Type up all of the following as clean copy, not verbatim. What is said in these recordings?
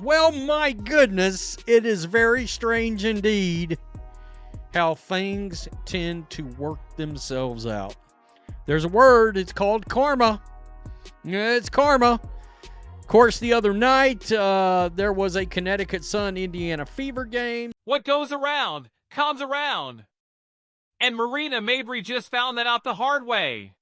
Well, my goodness, it is very strange indeed how things tend to work themselves out. There's a word, it's called karma. Yeah, it's karma. Of course, the other night, there was a Connecticut Sun Indiana Fever game. What goes around comes around. And Marina Mabrey just found that out the hard way.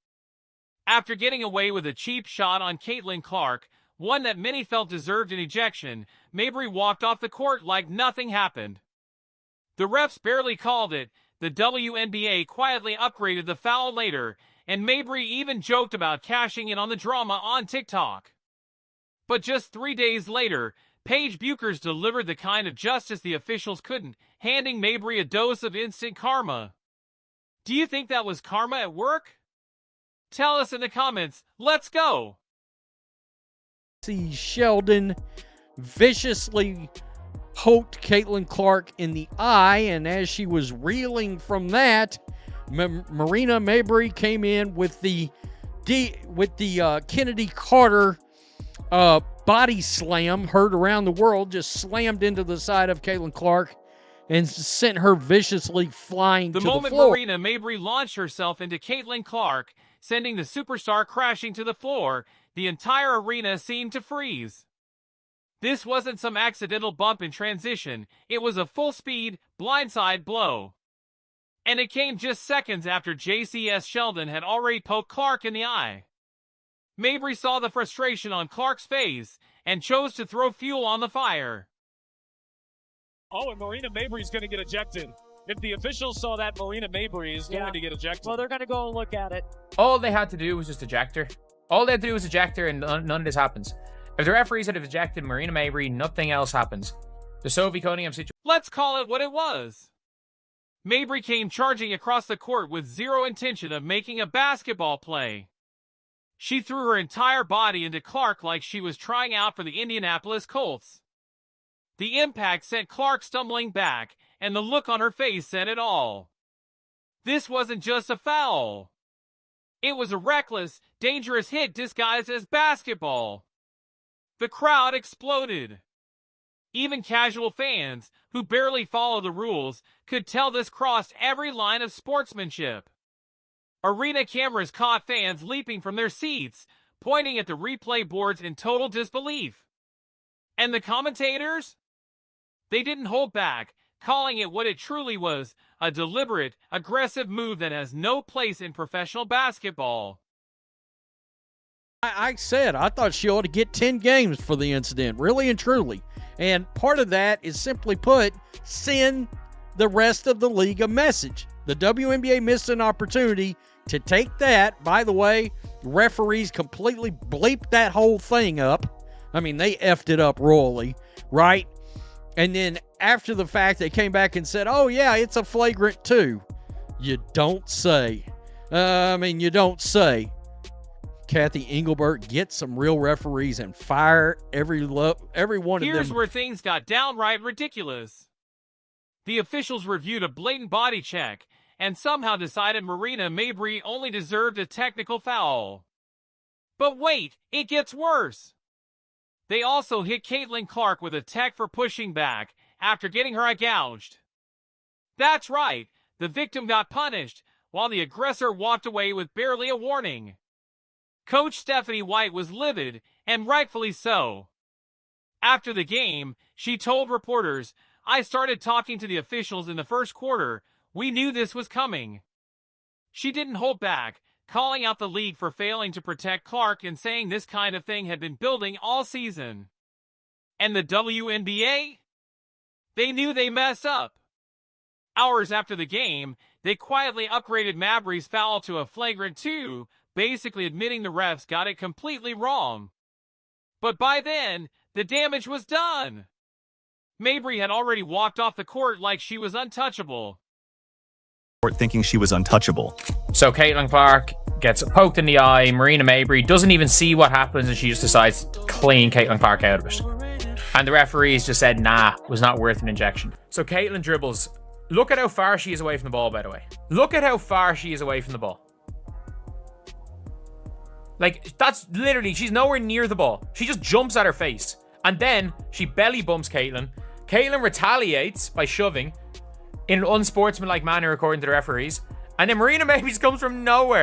After getting away with a cheap shot on Caitlin Clark, one that many felt deserved an ejection, Mabrey walked off the court like nothing happened. The refs barely called it, the WNBA quietly upgraded the foul later, and Mabrey even joked about cashing in on the drama on TikTok. But just 3 days later, Paige Bueckers delivered the kind of justice the officials couldn't, handing Mabrey a dose of instant karma. Do you think that was karma at work? Tell us in the comments. Let's go! See, Sheldon viciously poked Caitlin Clark in the eye, and as she was reeling from that, Marina Mabrey came in with the Kennedy Carter body slam, heard around the world, just slammed into the side of Caitlin Clark and sent her viciously flying to the floor. The moment Marina Mabrey launched herself into Caitlin Clark, sending the superstar crashing to the floor, the entire arena seemed to freeze. This wasn't some accidental bump in transition, it was a full-speed, blindside blow. And it came just seconds after JCS Sheldon had already poked Clark in the eye. Mabrey saw the frustration on Clark's face and chose to throw fuel on the fire. Oh, and Marina Mabrey's going to get ejected. If the officials saw that, Marina Mabrey is going to get ejected. Well, they're going to go and look at it. All they had to do was just eject her. All they had to do was eject her, and none of this happens. If the referees had ejected Marina Mabrey, nothing else happens. The Sophie Cunningham situation. Let's call it what it was. Mabrey came charging across the court with zero intention of making a basketball play. She threw her entire body into Clark like she was trying out for the Indianapolis Colts. The impact sent Clark stumbling back, and the look on her face said it all. This wasn't just a foul. It was a reckless, dangerous hit disguised as basketball. The crowd exploded. Even casual fans, who barely follow the rules, could tell this crossed every line of sportsmanship. Arena cameras caught fans leaping from their seats, pointing at the replay boards in total disbelief. And the commentators? They didn't hold back, calling it what it truly was, a deliberate, aggressive move that has no place in professional basketball. I said I thought she ought to get 10 games for the incident, really and truly. And part of that is, simply put, send the rest of the league a message. The WNBA missed an opportunity to take that. By the way, referees completely bleeped that whole thing up. I mean, they effed it up royally, right? And then after the fact, they came back and said, oh, yeah, it's a flagrant 2. You don't say. You don't say. Kathy Engelbert, get some real referees and fire every one of them. Here's where things got downright ridiculous. The officials reviewed a blatant body check and somehow decided Marina Mabrey only deserved a technical foul. But wait, it gets worse. They also hit Caitlin Clark with a tech for pushing back after getting her eye gouged. That's right, the victim got punished, while the aggressor walked away with barely a warning. Coach Stephanie White was livid, and rightfully so. After the game, she told reporters, I started talking to the officials in the first quarter. We knew this was coming. She didn't hold back, calling out the league for failing to protect Clark and saying this kind of thing had been building all season. And the WNBA? They knew they messed up. Hours after the game, they quietly upgraded Mabrey's foul to a flagrant 2, basically admitting the refs got it completely wrong. But by then, the damage was done. Mabrey had already walked off the court like she was untouchable. Thinking she was untouchable. So Caitlin Clark gets poked in the eye. Marina Mabrey doesn't even see what happens, and she just decides to clean Caitlin Clark out of it. And the referees just said, nah, was not worth an injection. So Caitlin dribbles. Look at how far she is away from the ball, by the way. Look at how far she is away from the ball. Like, that's literally, she's nowhere near the ball. She just jumps at her face. And then she belly bumps Caitlyn. Caitlyn retaliates by shoving in an unsportsmanlike manner, according to the referees. And then Marina Mabrey comes from nowhere